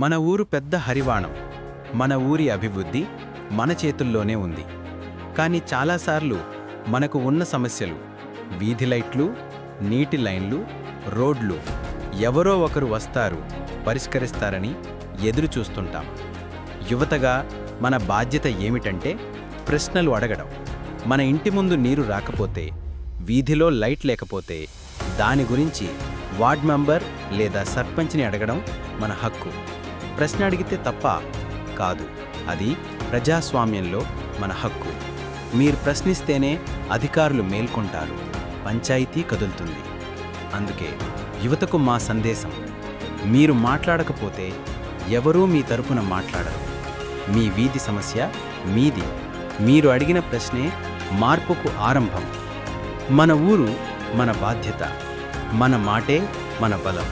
మన ఊరు పెద్ద హరివాణం. మన ఊరి అభివృద్ధి మన చేతుల్లోనే ఉంది. కానీ చాలాసార్లు మనకు ఉన్న సమస్యలు వీధి లైట్లు, నీటి లైన్లు, రోడ్లు ఎవరో ఒకరు వస్తారు, పరిష్కరిస్తారని ఎదురు చూస్తుంటాం. యువతగా మన బాధ్యత ఏమిటంటే ప్రశ్నలు అడగడం. మన ఇంటి ముందు నీరు రాకపోతే, వీధిలో లైట్ లేకపోతే దాని గురించి వార్డ్ మెంబర్ లేదా సర్పంచ్ని అడగడం మన హక్కు. ప్రశ్న అడిగితే తప్ప కాదు, అది ప్రజాస్వామ్యంలో మన హక్కు. మీరు ప్రశ్నిస్తేనే అధికారులు మేల్కొంటారు, పంచాయతీ కదులుతుంది. అందుకే యువతకు మా సందేశం: మీరు మాట్లాడకపోతే ఎవరూ మీ తరపున మాట్లాడరు. మీ వీధి సమస్య మీది. మీరు అడిగిన ప్రశ్నే మార్పుకు ఆరంభం. మన ఊరు మన బాధ్యత, మన మాటే మన బలం.